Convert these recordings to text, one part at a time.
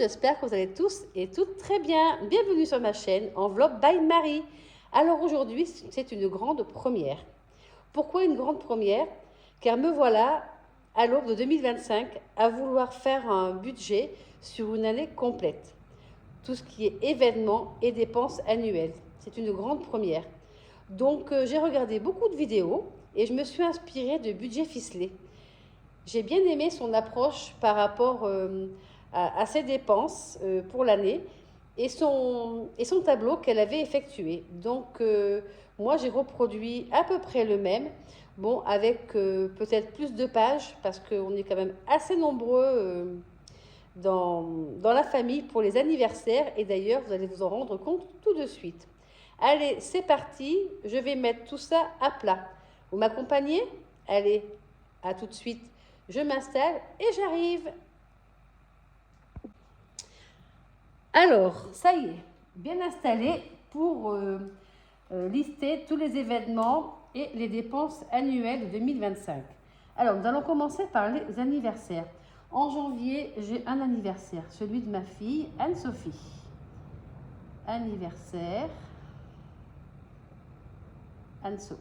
j'espère que vous allez tous et toutes très bien. Bienvenue sur ma chaîne Enveloppe by Marie. Alors aujourd'hui, c'est une grande première. Pourquoi une grande première? Car me voilà à l'aube de 2025 à vouloir faire un budget sur une année complète. Tout ce qui est événements et dépenses annuelles. C'est une grande première. Donc j'ai regardé beaucoup de vidéos et je me suis inspirée de budget ficelé. J'ai bien aimé son approche par rapport à ses dépenses pour l'année et son tableau qu'elle avait effectué. Donc, moi, j'ai reproduit à peu près le même, bon, avec peut-être plus de pages, parce qu'on est quand même assez nombreux dans la famille pour les anniversaires. Et d'ailleurs, vous allez vous en rendre compte tout de suite. Allez, c'est parti. Je vais mettre tout ça à plat. Vous m'accompagnez? Allez, à tout de suite. Je m'installe et j'arrive. Alors, ça y est, bien installé pour lister tous les événements et les dépenses annuelles de 2025. Alors, nous allons commencer par les anniversaires. En janvier, j'ai un anniversaire, celui de ma fille Anne-Sophie. Anniversaire Anne-So.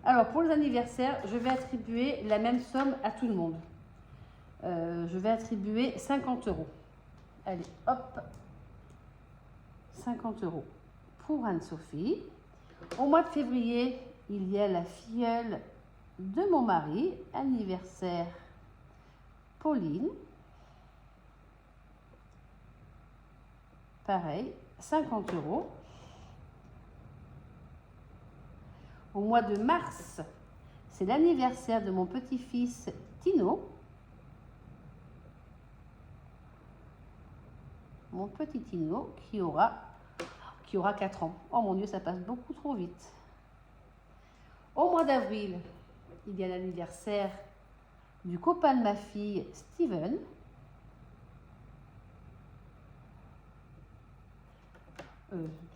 Alors, pour les anniversaires, je vais attribuer la même somme à tout le monde. Je vais attribuer 50 €. Allez, hop, 50 € pour Anne-Sophie. Au mois de février, il y a la filleule de mon mari, anniversaire Pauline. Pareil, 50 €. Au mois de mars, c'est l'anniversaire de mon petit-fils Tino. Mon petit Tino qui aura 4 ans. Oh mon Dieu, ça passe beaucoup trop vite. Au mois d'avril, il y a l'anniversaire du copain de ma fille, Steven.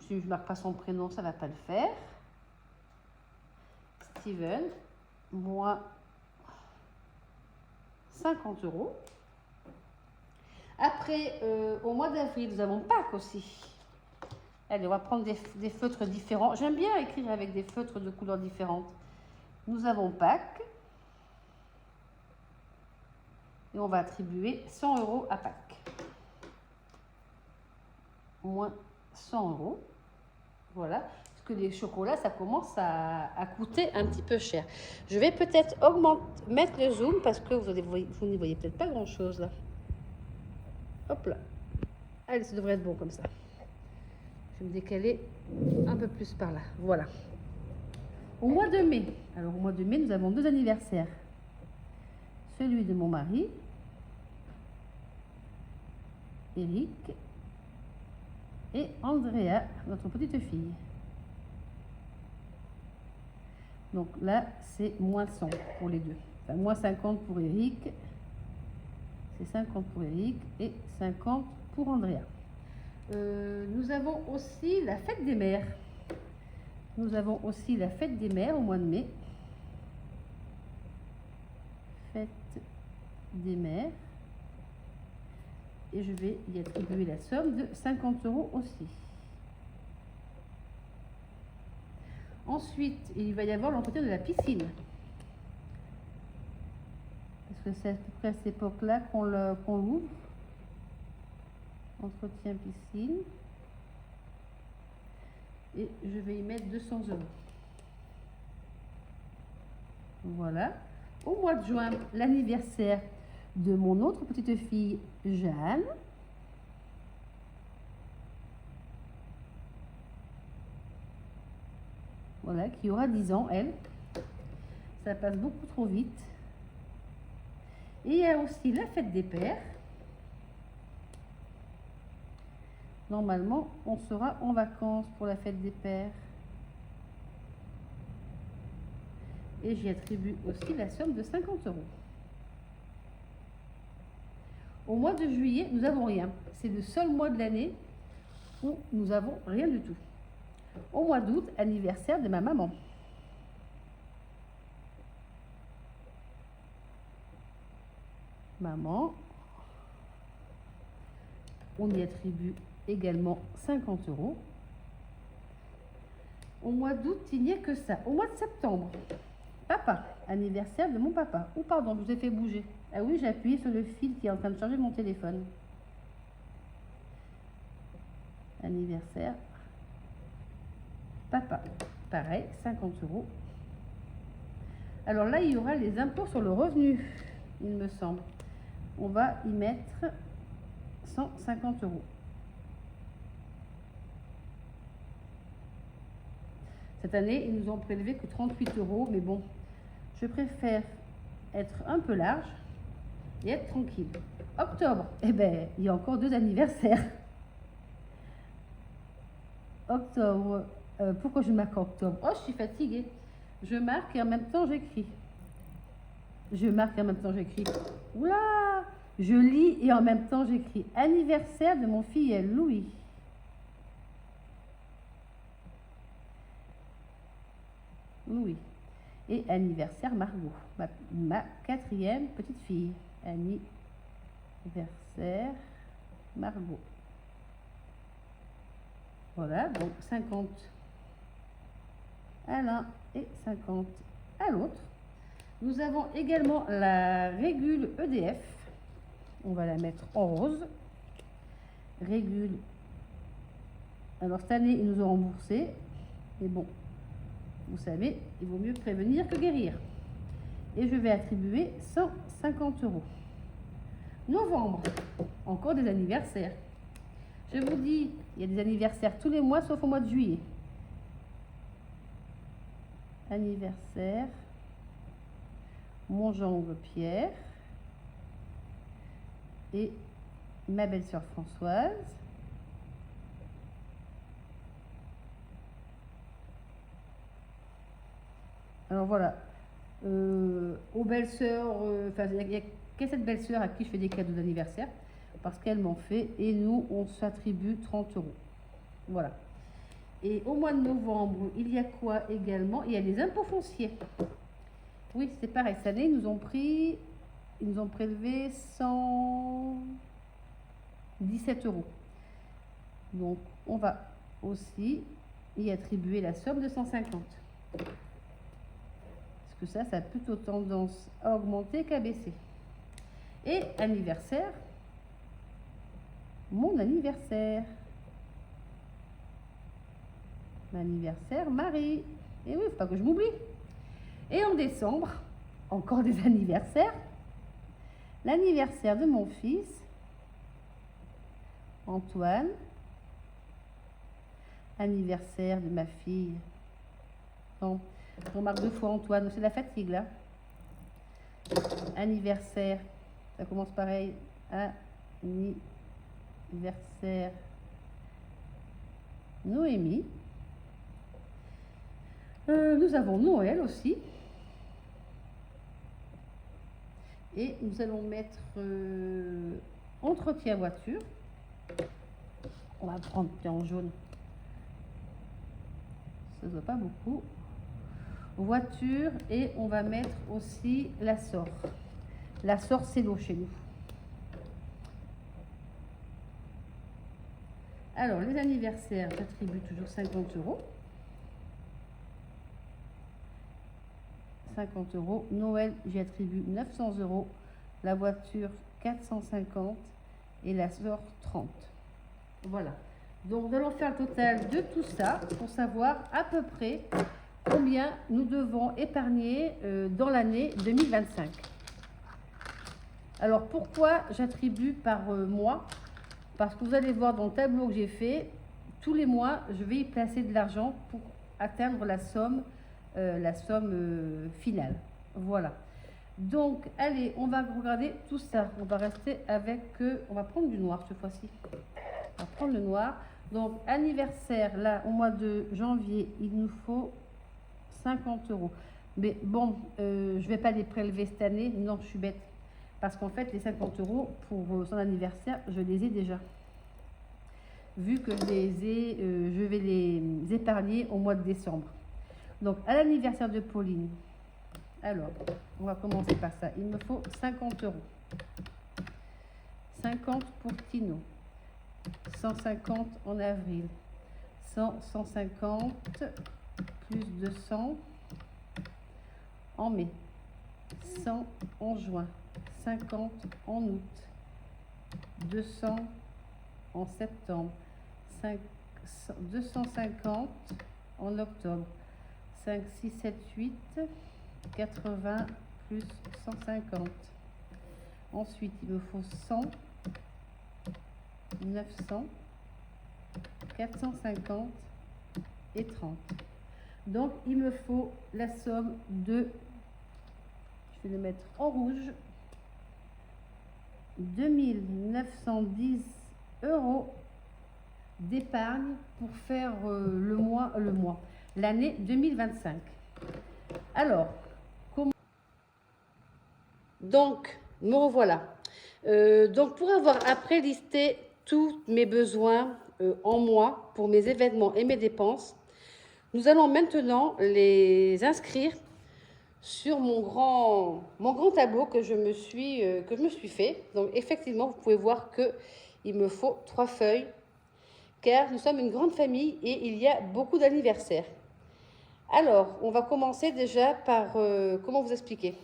Si je ne marque pas son prénom, ça ne va pas le faire. Steven, moi, 50 €. Après, au mois d'avril, nous avons Pâques aussi. Allez, on va prendre des feutres différents. J'aime bien écrire avec des feutres de couleurs différentes. Nous avons Pâques. Et on va attribuer 100 € à Pâques. Moins 100 €. Voilà. Parce que les chocolats, ça commence à coûter un petit peu cher. Je vais peut-être mettre le zoom parce que vous n'y voyez peut-être pas grand-chose là. Hop là. Allez, ça devrait être bon comme ça. Je vais me décaler un peu plus par là. Voilà. Au mois de mai. Alors, au mois de mai, nous avons 2 anniversaires. Celui de mon mari, Eric, et Andrea, notre petite fille. Donc là, c'est moins 100 pour les deux. Enfin, moins 50 pour Eric. C'est 50 pour Eric et 50 pour Andrea. Nous avons aussi la fête des mères. Nous avons aussi la fête des mères au mois de mai. Fête des mères. Et je vais y attribuer la somme de 50 € aussi. Ensuite, il va y avoir l'entretien de la piscine. Parce que c'est à peu près à cette époque-là qu'on l'ouvre. Entretien piscine. Et je vais y mettre 200 €. Voilà. Au mois de juin, l'anniversaire de mon autre petite fille, Jeanne. Voilà, qui aura 10 ans, elle. Ça passe beaucoup trop vite. Et il y a aussi la fête des pères. Normalement, on sera en vacances pour la fête des pères. Et j'y attribue aussi la somme de 50 €. Au mois de juillet, nous n'avons rien. C'est le seul mois de l'année où nous n'avons rien du tout. Au mois d'août, anniversaire de ma maman. Maman, on y attribue également 50 euros. Au mois d'août, il n'y a que ça. Au mois de septembre, papa, anniversaire de mon papa. Ou pardon, je vous ai fait bouger. Ah oui, j'ai appuyé sur le fil qui est en train de charger mon téléphone. Anniversaire, papa. Pareil, 50 euros. Alors là, il y aura les impôts sur le revenu, il me semble. On va y mettre 150 euros. Cette année, ils nous ont prélevé que 38 euros, mais bon, je préfère être un peu large et être tranquille. Octobre, eh ben, il y a encore 2 anniversaires. Octobre, pourquoi je marque octobre? Oh, je suis fatiguée. Je marque et en même temps j'écris. Je marque et en même temps j'écris. Oula! Je lis et en même temps j'écris. Anniversaire de mon filleul Louis. Louis. Et anniversaire Margot, ma 4e petite fille. Anniversaire Margot. Voilà, donc 50 à l'un et 50 à l'autre. Nous avons également la régule EDF. On va la mettre en rose. Régule. Alors cette année, ils nous ont remboursé. Mais bon, vous savez, il vaut mieux prévenir que guérir. Et je vais attribuer 150 euros. Novembre, encore des anniversaires. Je vous dis, il y a des anniversaires tous les mois, sauf au mois de juillet. Anniversaire, mon gendre Pierre et ma belle-sœur Françoise. Alors voilà, aux belles-sœurs, il n'y a que cette belle-sœur à qui je fais des cadeaux d'anniversaire, parce qu'elle m'en fait, et nous, on s'attribue 30 euros. Voilà. Et au mois de novembre, il y a quoi également? Il y a les impôts fonciers. Oui, c'est pareil, cette année, ils nous ont prélevé 117 euros. Donc, on va aussi y attribuer la somme de 150. Parce que ça a plutôt tendance à augmenter qu'à baisser. Et anniversaire, mon anniversaire. Anniversaire Marie. Et oui, il ne faut pas que je m'oublie. Et en décembre, encore des anniversaires. L'anniversaire de mon fils, Antoine. Anniversaire de ma fille. Non, je remarque 2 fois Antoine, c'est la fatigue là. Anniversaire, ça commence pareil. Anniversaire Noémie. Nous avons Noël aussi. Et nous allons mettre entretien voiture. On va prendre en jaune. Ça ne se voit pas beaucoup. Voiture, et on va mettre aussi la SOR. La SOR, c'est l'eau chez nous. Alors, les anniversaires, j'attribue toujours 50 euros. 50 euros. Noël, j'y attribue 900 euros. La voiture, 450. Et la SOR, 30. Voilà. Donc, nous allons faire le total de tout ça pour savoir à peu près combien nous devons épargner dans l'année 2025. Alors, pourquoi j'attribue par mois? Parce que vous allez voir dans le tableau que j'ai fait, tous les mois, je vais y placer de l'argent pour atteindre la somme finale. Voilà. Donc, allez, on va regarder tout ça. On va rester avec... on va prendre du noir cette fois-ci. On va prendre le noir. Donc, anniversaire, là, au mois de janvier, il nous faut 50 euros. Mais bon, je ne vais pas les prélever cette année. Non, je suis bête. Parce qu'en fait, les 50 euros pour son anniversaire, je les ai déjà. Vu que je vais les épargner au mois de décembre. Donc, à l'anniversaire de Pauline, alors, on va commencer par ça. Il me faut 50 euros. 50 pour Tino. 150 en avril, 100, 150, plus 200 en mai, 100 en juin, 50 en août, 200 en septembre, 250 en octobre, 5, 6, 7, 8, 80 plus 150. Ensuite, il me faut 100, 900, 450 et 30. Donc, il me faut la somme de, je vais le mettre en rouge, 2910 € d'épargne pour faire l'année 2025. Alors, donc, me revoilà. Donc, pour avoir après listé tous mes besoins en mois pour mes événements et mes dépenses, nous allons maintenant les inscrire sur mon grand tableau que je me suis fait. Donc, effectivement, vous pouvez voir qu'il me faut 3 feuilles, car nous sommes une grande famille et il y a beaucoup d'anniversaires. Alors, on va commencer déjà par, comment vous expliquer?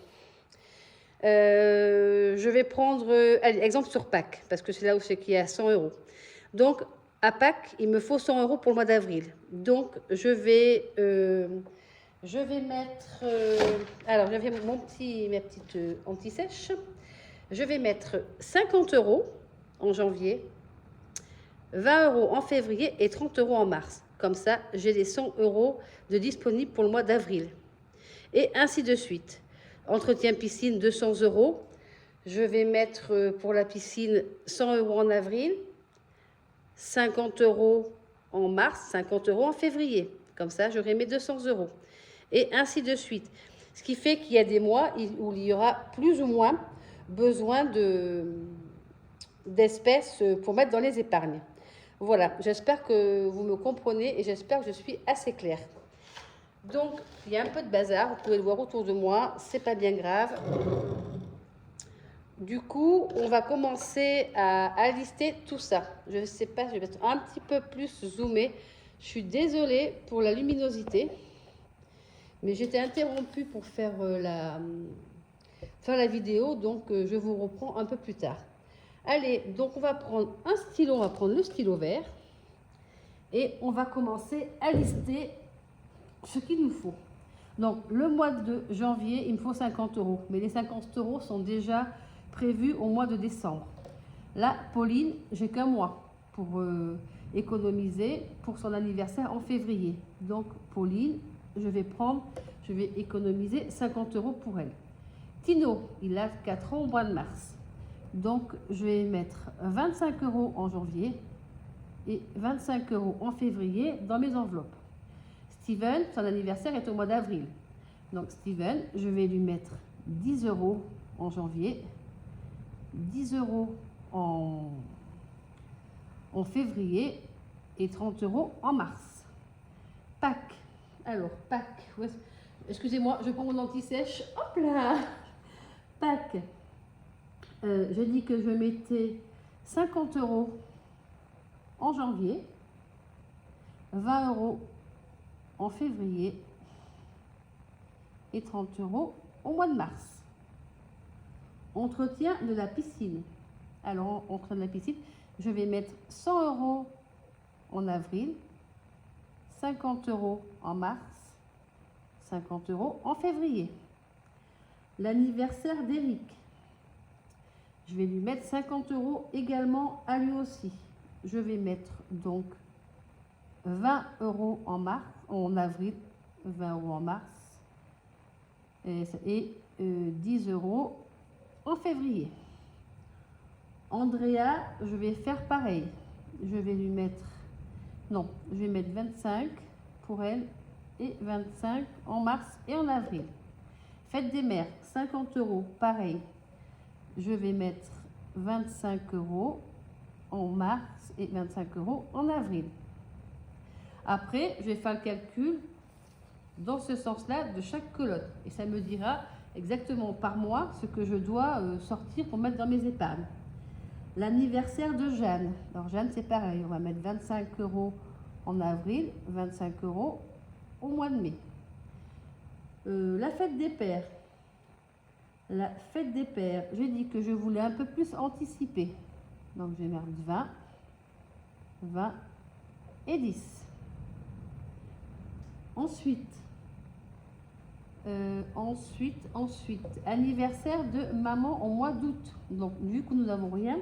Je vais prendre, allez, exemple sur Pâques, parce que c'est là où c'est qu'il y a 100 €. Donc, à Pâques, il me faut 100 € pour le mois d'avril. Donc, je vais mettre, alors j'avais ma petite anti-sèche. Je vais mettre 50 € en janvier, 20 € en février et 30 € en mars. Comme ça, j'ai les 100 € de disponibles pour le mois d'avril. Et ainsi de suite. Entretien piscine, 200 €. Je vais mettre pour la piscine 100 € en avril, 50 € en mars, 50 € en février. Comme ça, j'aurai mes 200 €. Et ainsi de suite. Ce qui fait qu'il y a des mois où il y aura plus ou moins besoin d'espèces pour mettre dans les épargnes. Voilà, j'espère que vous me comprenez et j'espère que je suis assez claire. Donc, il y a un peu de bazar, vous pouvez le voir autour de moi, c'est pas bien grave. Du coup, on va commencer à lister tout ça. Je ne sais pas, je vais être un petit peu plus zoomée. Je suis désolée pour la luminosité, mais j'étais interrompue pour faire la vidéo, donc je vous reprends un peu plus tard. Allez, donc on va prendre un stylo, on va prendre le stylo vert et on va commencer à lister ce qu'il nous faut. Donc, le mois de janvier, il me faut 50 €, mais les 50 € sont déjà prévus au mois de décembre. Là, Pauline, j'ai qu'un mois pour économiser pour son anniversaire en février. Donc, Pauline, je vais économiser 50 € pour elle. Tino, il a 4 ans au mois de mars. Donc, je vais mettre 25 € en janvier et 25 € en février dans mes enveloppes. Steven, son anniversaire est au mois d'avril. Donc, Steven, je vais lui mettre 10 € en janvier, 10 € en février et 30 € en mars. Pâques. Alors, Pâques. Excusez-moi, je prends mon anti-sèche. Hop là! Pâques. Je dis que je mettais 50 € en janvier, 20 € en février et 30 € au mois de mars. Entretien de la piscine. Alors, entretien de la piscine, je vais mettre 100 € en avril, 50 € en mars, 50 € en février. L'anniversaire d'Eric, je vais lui mettre 50 € également à lui aussi. Je vais mettre donc 20 € en avril, 20 € en mars et 10 € en février. Andrea, je vais faire pareil. Je vais lui mettre, non, je vais mettre 25 pour elle et 25 en mars et en avril. Fête des mères, 50 €, pareil. Je vais mettre 25 € en mars et 25 € en avril. Après, je vais faire le calcul dans ce sens-là de chaque colonne. Et ça me dira exactement par mois ce que je dois sortir pour mettre dans mes épargnes. L'anniversaire de Jeanne. Alors Jeanne, c'est pareil, on va mettre 25 € en avril, 25 € au mois de mai. La fête des pères. La fête des pères, j'ai dit que je voulais un peu plus anticiper. Donc je vais mettre 20, 20 et 10. Ensuite, anniversaire de maman au mois d'août. Donc vu que nous n'avons rien,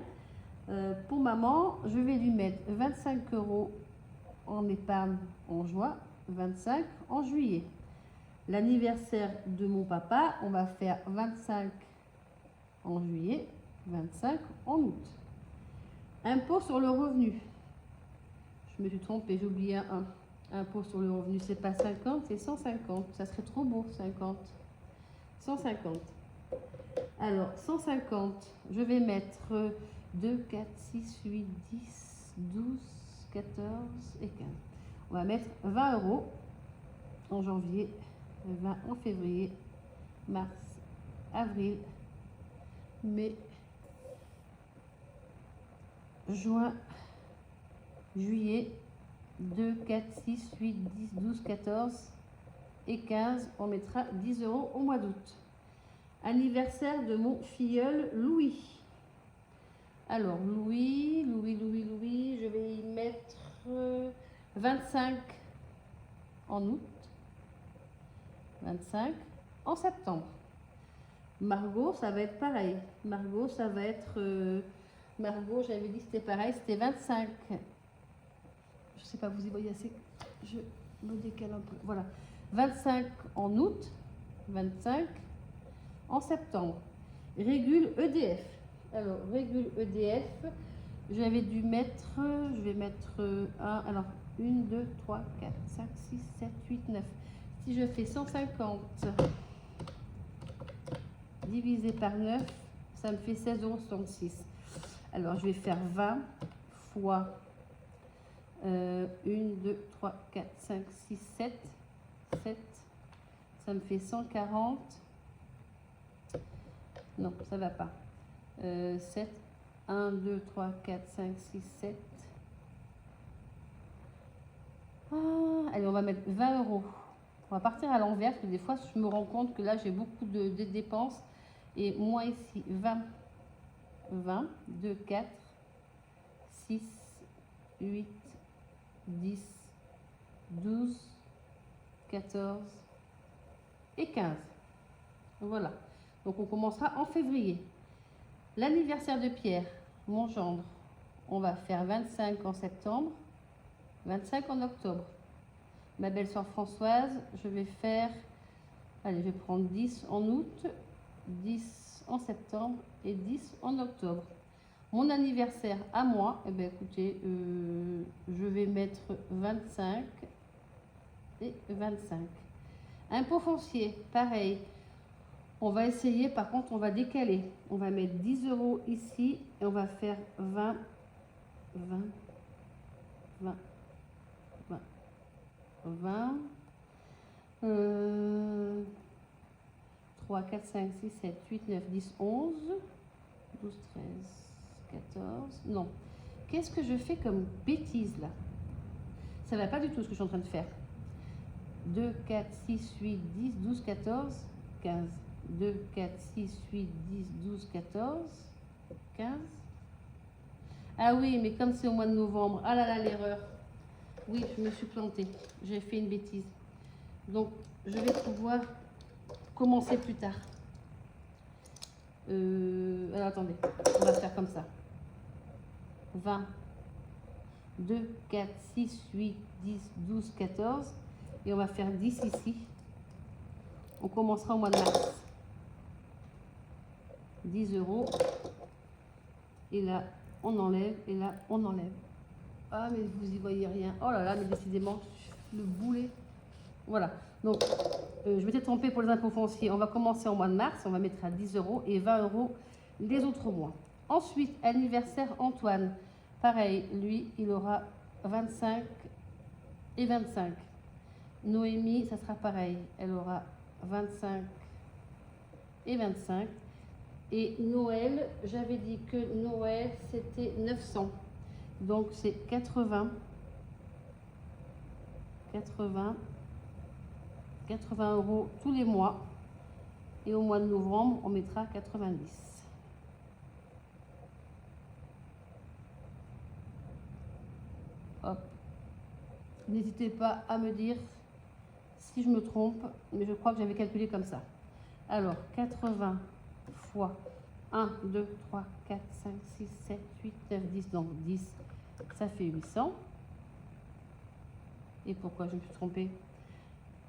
pour maman, je vais lui mettre 25 € en épargne en juin, 25 en juillet. L'anniversaire de mon papa, on va faire 25 en juillet, 25 en août. Impôt sur le revenu. Je me suis trompée, j'ai oublié un. Impôt sur le revenu, c'est pas 50, c'est 150. Ça serait trop beau, 50. 150. Alors, 150, je vais mettre 2, 4, 6, 8, 10, 12, 14 et 15. On va mettre 20 € en janvier, 20 en février, mars, avril, mai, juin, juillet, 2, 4, 6, 8, 10, 12, 14 et 15. On mettra 10 € au mois d'août. Anniversaire de mon filleul Louis. Alors, Louis, je vais y mettre 25 en août, 25 en septembre. Margot, ça va être pareil. Margot, ça va être... Margot, j'avais dit que c'était pareil, c'était 25. Je sais pas, vous y voyez assez. Je me décale un peu. Voilà. 25 en août, 25 en septembre. Régule EDF. Alors, régule EDF, j'avais dû mettre, je vais mettre 1, alors 1, 2, 3, 4, 5, 6, 7, 8, 9. Si je fais 150 divisé par 9, ça me fait 16,66 €. Alors, je vais faire 20 fois 1, 2, 3, 4, 5, 6, 7. 7. Ça me fait 140. Non, ça ne va pas. 7. 1, 2, 3, 4, 5, 6, 7. Ah, allez, on va mettre 20 €. On va partir à l'envers, parce que des fois, je me rends compte que là, j'ai beaucoup de dépenses. Et moi, ici, 20, 20, 2, 4, 6, 8, 10, 12, 14 et 15. Voilà. Donc, on commencera en février. L'anniversaire de Pierre, mon gendre, on va faire 25 en septembre, 25 en octobre. Ma belle-sœur Françoise, je vais faire, allez, je vais prendre 10 en août, 10 en septembre et 10 en octobre. Mon anniversaire à moi, eh bien, écoutez, je vais mettre 25 et 25. Impôt foncier, pareil. On va essayer, par contre, on va décaler. On va mettre 10 € ici et on va faire 20, 20, 20, 20, 20. 3, 4, 5, 6, 7, 8, 9, 10, 11, 12, 13, 14. Non. Qu'est-ce que je fais comme bêtise là? Ça ne va pas du tout ce que je suis en train de faire. 2, 4, 6, 8, 10, 12, 14, 15. 2, 4, 6, 8, 10, 12, 14, 15. Ah oui, mais comme c'est au mois de novembre. Ah là là, l'erreur. Oui, je me suis plantée. J'ai fait une bêtise. Donc, je vais pouvoir commencer plus tard. Alors, attendez. On va faire comme ça. 20, 2, 4, 6, 8, 10, 12, 14. Et on va faire 10 ici. On commencera au mois de mars. 10 €. Et là, on enlève. Et là, on enlève. Ah, mais vous y voyez rien. Oh là là, mais décidément, le boulet. Voilà. Donc, je m'étais trompée pour les impôts fonciers. On va commencer au mois de mars. On va mettre à 10 € et 20 € les autres mois. Ensuite, anniversaire Antoine. Pareil, lui, il aura 25 et 25. Noémie, ça sera pareil. Elle aura 25 et 25. Et Noël, j'avais dit que Noël, c'était 900. Donc, c'est 80 € tous les mois. Et au mois de novembre, on mettra 90. Hop. N'hésitez pas à me dire si je me trompe, mais je crois que j'avais calculé comme ça. Alors, 80 fois 1, 2, 3, 4, 5, 6, 7, 8, 9, 10. Donc 10, ça fait 800. Et pourquoi je me suis trompée?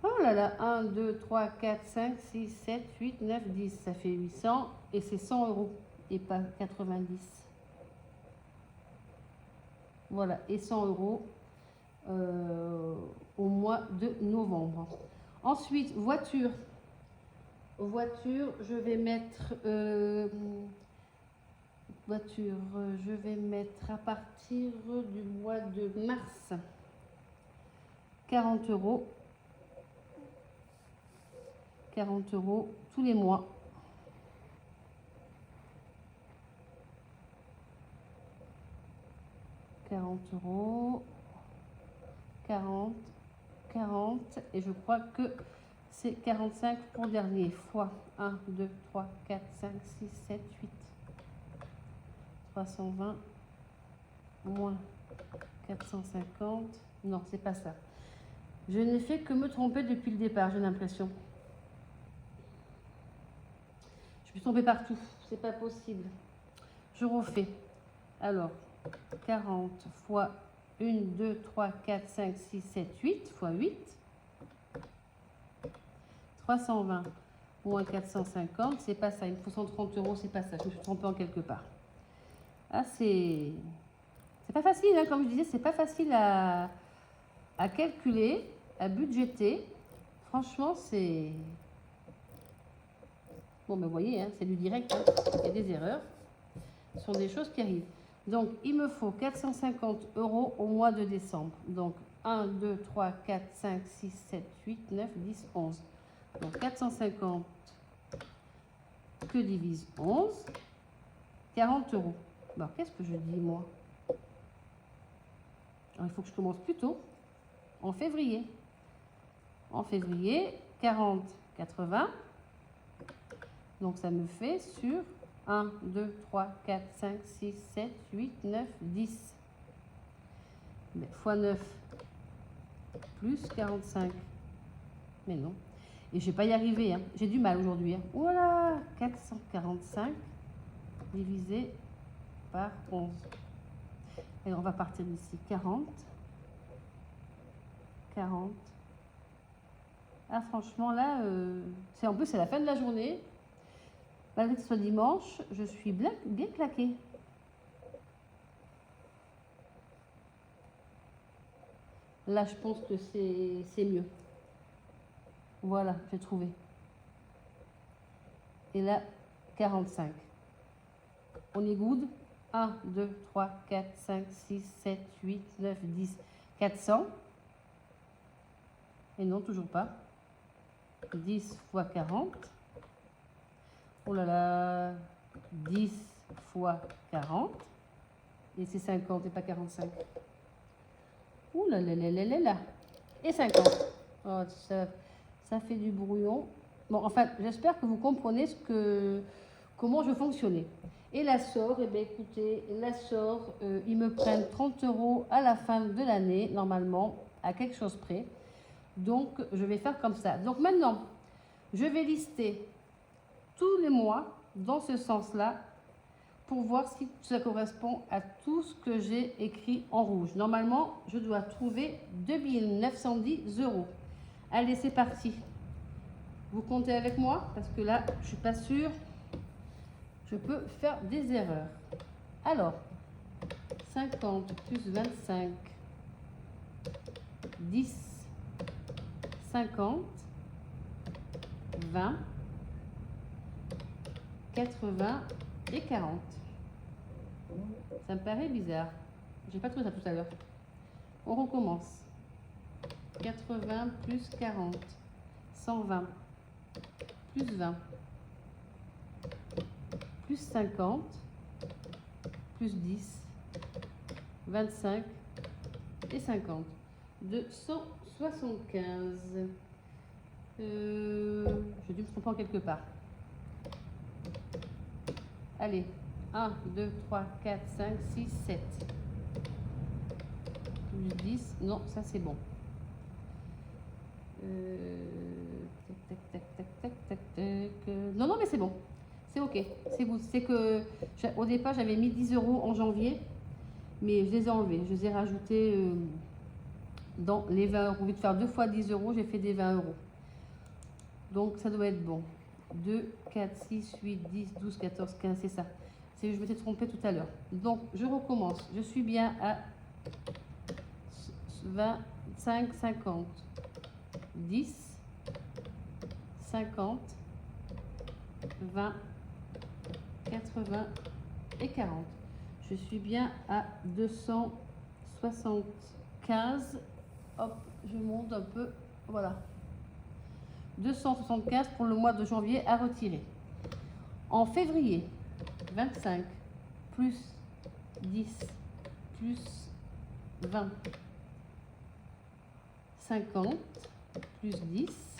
Oh là là, 1, 2, 3, 4, 5, 6, 7, 8, 9, 10. Ça fait 800 et c'est 100 € et pas 90. Voilà, et 100 € au mois de novembre. Ensuite, voiture. Voiture, je vais mettre je vais mettre à partir du mois de mars 40 €. 40 € tous les mois. €, 40, 40, et je crois que c'est 45 pour le dernier, fois 1, 2, 3, 4, 5, 6, 7, 8, 320, moins 450, non, c'est pas ça. Je n'ai fait que me tromper depuis le départ, j'ai l'impression. Je me suis trompée partout, c'est pas possible. Je refais. Alors, 40 fois 1, 2, 3, 4, 5, 6, 7, 8 fois 8. 320 moins 450, c'est pas ça. Il me faut 130 €, c'est pas ça. Je me suis trompée en quelque part. Ah, c'est pas facile, hein, comme je disais, c'est pas facile à calculer, à budgéter. Franchement, c'est... Bon, ben vous voyez, hein, c'est du direct. Hein. Il y a des erreurs. Ce sont des choses qui arrivent. Donc, il me faut 450 € au mois de décembre. Donc, 1, 2, 3, 4, 5, 6, 7, 8, 9, 10, 11. Donc, 450 que divise 11, 40 €. Bon, qu'est-ce que je dis, moi? Alors, il faut que je commence plus tôt, en février. En février, 40, 80. Donc, ça me fait sur 1, 2, 3, 4, 5, 6, 7, 8, 9, 10. Mais fois 9, plus 45. Mais non. Et je ne vais pas y arriver. Hein. J'ai du mal aujourd'hui. Hein. Voilà, 445 divisé par 11. Et on va partir d'ici. 40. 40. Ah, franchement, là, en plus, c'est la fin de la journée. Malgré que ce soit dimanche, je suis bien claquée. Là, je pense que c'est mieux. Voilà, j'ai trouvé. Et là, 45. On est good. 1, 2, 3, 4, 5, 6, 7, 8, 9, 10, 400. Et non, toujours pas. 10 fois 40. Oh là là. 10 fois 40. Et c'est 50 et pas 45. Ouh là là là là là là. Et 50. Oh, ça fait du brouillon. Bon, enfin, j'espère que vous comprenez comment je fonctionnais. Et la SOR, eh bien, écoutez, la SOR, ils me prennent 30 € à la fin de l'année, normalement, à quelque chose près. Donc, je vais faire comme ça. Donc, maintenant, je vais lister tous les mois dans ce sens-là pour voir si ça correspond à tout ce que j'ai écrit en rouge. Normalement, je dois trouver 2 910 €. Allez, c'est parti. Vous comptez avec moi parce que là, je ne suis pas sûre. Je peux faire des erreurs. Alors, 50 plus 25, 10, 50, 20, 80 et 40. Ça me paraît bizarre. J'ai pas trouvé ça tout à l'heure. On recommence. 80 plus 40, 120, plus 20, plus 50, plus 10, 25 et 50. 275. J'ai dû me tromper en quelque part. Allez, 1, 2, 3, 4, 5, 6, 7. Plus 10. Non, ça c'est bon. Tac, tac, tac, tac, tac, tac. Non, non, mais c'est bon. C'est ok. C'est good. C'est que au départ, j'avais mis 10 € en janvier, mais je les ai enlevés. Je les ai rajoutés dans les 20 €. Au lieu de faire 2 fois 10 €, j'ai fait des 20 €. Donc ça doit être bon. 2, 4, 6, 8, 10, 12, 14, 15, c'est ça. Je m'étais trompée tout à l'heure. Donc je recommence. Je suis bien à 25, 50, 10, 50, 20, 80 et 40. Je suis bien à 275. Hop, je monte un peu. Voilà. 275 pour le mois de janvier à retirer. En février, 25 plus 10 plus 20, 50 plus 10.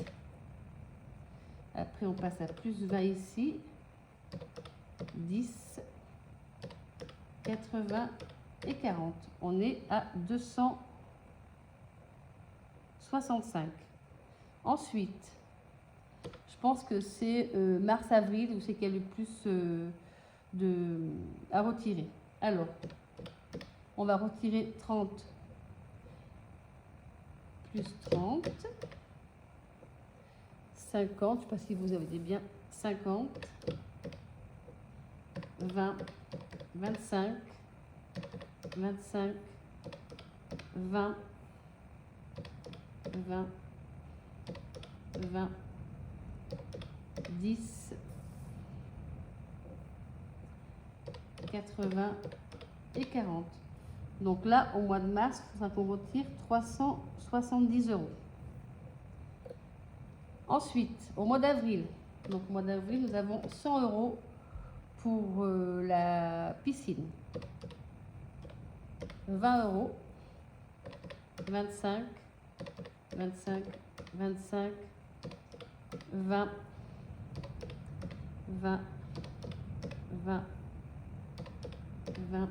Après, on passe à plus 20 ici. 10, 80 et 40. On est à 265. Ensuite, je pense que c'est mars-avril où c'est qu'il y a le plus à retirer. Alors, on va retirer 30 plus 30, 50, je ne sais pas si vous avez bien, 50, 20, 25, 25, 20, 20, 20, 10, 80 et 40. Donc là, au mois de mars, il faudra qu'on retire 370 €. Ensuite, au mois d'avril, donc au mois d'avril, nous avons 100 € pour la piscine. 20 €, 25, 25, 25, 20, 20, 20, 20,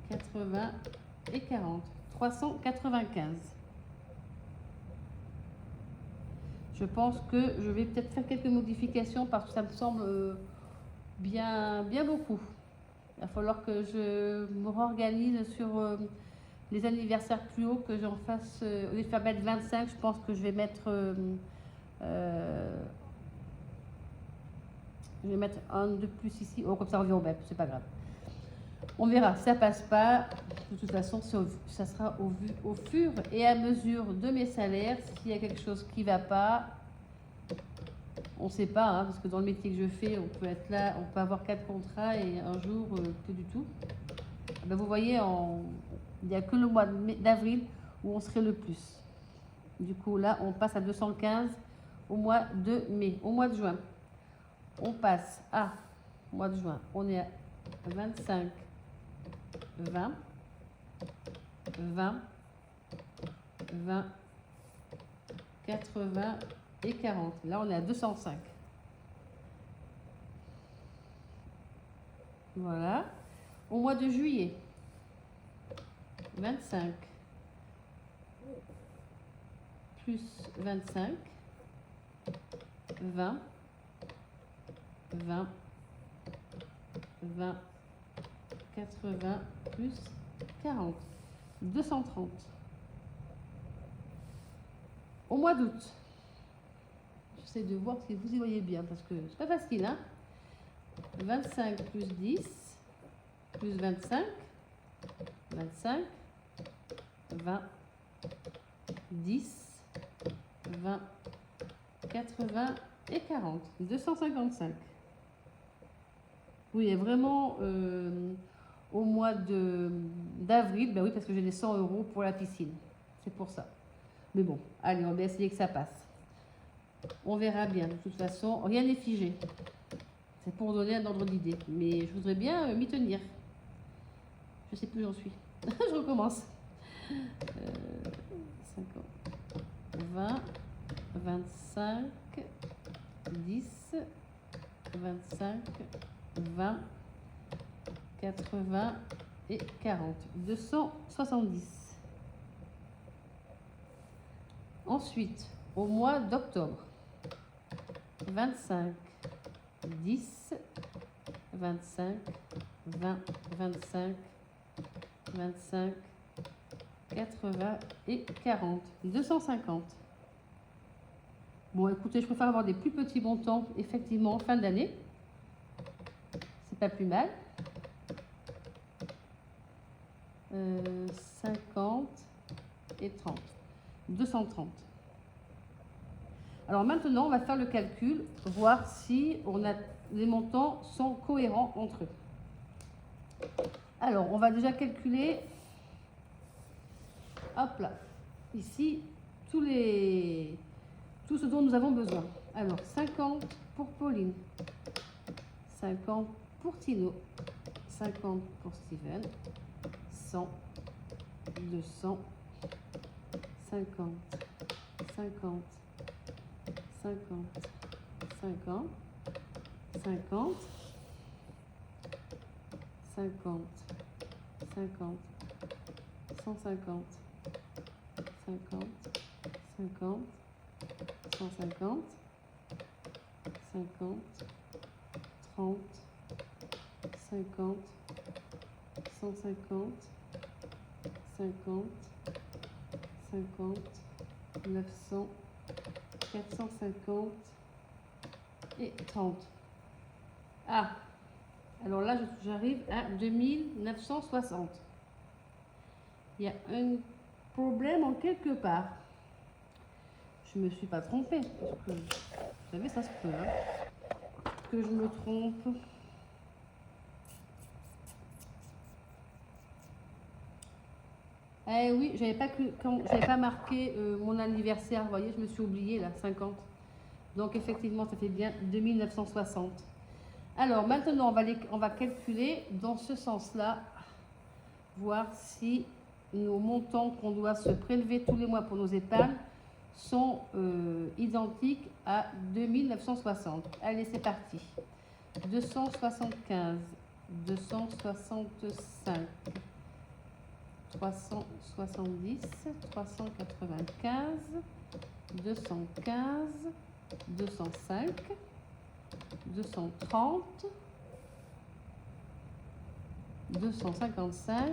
80 et 40. 395. Je pense que je vais peut-être faire quelques modifications parce que ça me semble bien beaucoup. Il va falloir que je me réorganise sur les anniversaires plus hauts, que j'en fasse, au lieu de faire mettre 25, je pense que je vais mettre un de plus ici. Oh, comme ça on revient au même, c'est pas grave. On verra, si ça passe pas, de toute façon, ça sera au fur et à mesure de mes salaires. S'il y a quelque chose qui ne va pas, on ne sait pas, hein, parce que dans le métier que je fais, on peut être là, on peut avoir 4 contrats et un jour, plus du tout. Ben, vous voyez, il n'y a que le mois d'avril où on serait le plus. Du coup, là, on passe à 215 au mois de mai. Au mois de juin, on passe à, mois de juin, on est à 25, 20, 20, 20, 80 et 40. Là, on est à 205. Voilà. Au mois de juillet, 25 plus 25, 20, 20, 20, 80 plus 40, 230. Au mois d'août, j'essaie de voir si vous y voyez bien parce que c'est pas facile, hein. 25 plus 10 plus 25, 25, 20, 10, 20, 80 et 40, 255. Oui, et vraiment au mois d'avril, ben oui, parce que j'ai les 100 € pour la piscine. C'est pour ça. Mais bon, allez, on va essayer que ça passe. On verra bien. De toute façon, rien n'est figé. C'est pour donner un ordre d'idée. Mais je voudrais bien m'y tenir. Je sais plus où j'en suis. Je recommence. 50, 20, 25, 10, 25, 20, 80 et 40. 270. Ensuite, au mois d'octobre, 25, 10, 25, 20, 25, 25, 80 et 40. 250. Bon, écoutez, je préfère avoir des plus petits montants, effectivement, en fin d'année. C'est pas plus mal. 50 et 30. 230. Alors maintenant, on va faire le calcul, voir si les montants sont cohérents entre eux. Alors, on va déjà calculer, hop là, ici, tout ce dont nous avons besoin. Alors, 50 pour Pauline, 50 pour Tino, 50 pour Steven, 100, 200, 50, 50, 50, 50, 50, 50, 50, 150, 50, 50, 150, 50, 30, 50, 150, 50, 50, 900, 450 et 30. Ah, alors là, j'arrive à 2960. Il y a un problème en quelque part. Je me suis pas trompée. Parce que, vous savez, ça se peut. Hein, que je me trompe. Eh oui, j'avais pas marqué mon anniversaire. Vous voyez, je me suis oubliée là, 50. Donc effectivement, ça fait bien 2960. Alors maintenant, on va calculer dans ce sens-là, voir si nos montants qu'on doit se prélever tous les mois pour nos épargnes sont identiques à 2960. Allez, c'est parti. 275, 265, 370, 395, 215, 205, 230, 255,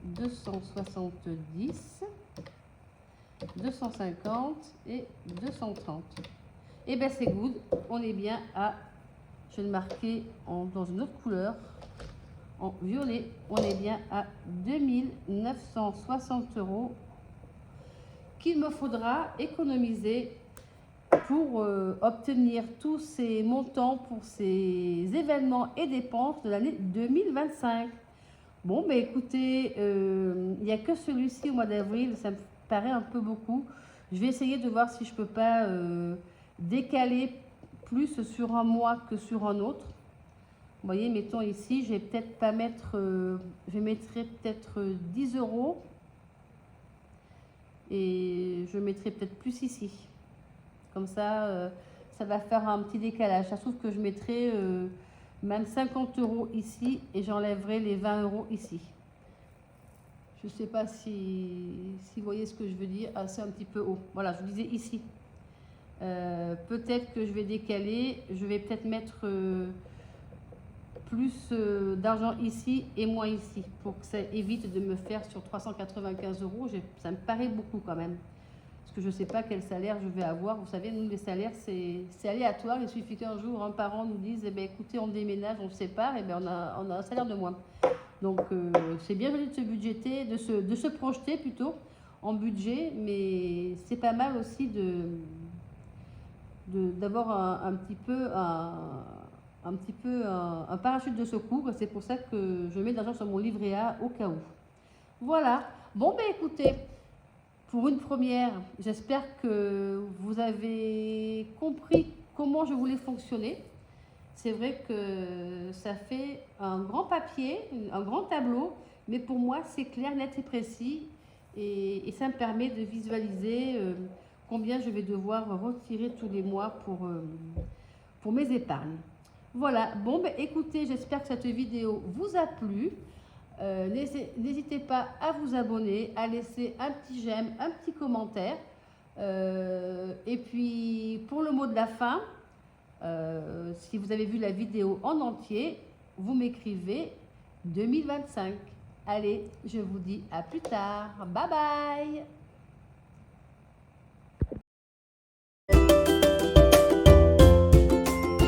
270, 250 et 230. Et bien c'est good, on est bien à, je vais le marquer dans une autre couleur, en violet, on est bien à 2960 € qu'il me faudra économiser pour obtenir tous ces montants pour ces événements et dépenses de l'année 2025. Bon, ben écoutez, il n'y a que celui-ci au mois d'avril, ça me paraît un peu beaucoup. Je vais essayer de voir si je peux pas décaler plus sur un mois que sur un autre. Vous voyez, mettons ici, je vais peut-être pas mettre, je mettrai peut-être 10 € et je mettrai peut-être plus ici. Comme ça, ça va faire un petit décalage. Ça se trouve que je mettrai même 50 € ici et j'enlèverai les 20 € ici. Je ne sais pas si vous voyez ce que je veux dire. Ah, c'est un petit peu haut. Voilà, je vous disais ici. Peut-être que je vais décaler. Je vais peut-être mettre plus d'argent ici et moins ici pour que ça évite de me faire sur 395 €. Ça me paraît beaucoup quand même. Parce que je ne sais pas quel salaire je vais avoir. Vous savez, nous, les salaires, c'est aléatoire. Il suffit qu'un jour, un parent nous dise, eh bien, écoutez, on déménage, on se sépare, eh bien, on a un salaire de moins. Donc, c'est bien joli de se budgéter, de se projeter plutôt en budget, mais c'est pas mal aussi d'avoir un petit peu un parachute de secours. C'est pour ça que je mets de l'argent sur mon livret A au cas où. Voilà. Bon, ben écoutez, pour une première, j'espère que vous avez compris comment je voulais fonctionner. c'est vrai que ça fait un grand papier, un grand tableau, mais pour moi, c'est clair, net et précis. Et ça me permet de visualiser combien je vais devoir retirer tous les mois pour mes épargnes. Voilà, bon, ben, écoutez, j'espère que cette vidéo vous a plu. N'hésitez pas à vous abonner, à laisser un petit j'aime, un petit commentaire. Et puis, pour le mot de la fin, si vous avez vu la vidéo en entier, vous m'écrivez 2025. Allez, je vous dis à plus tard. Bye bye!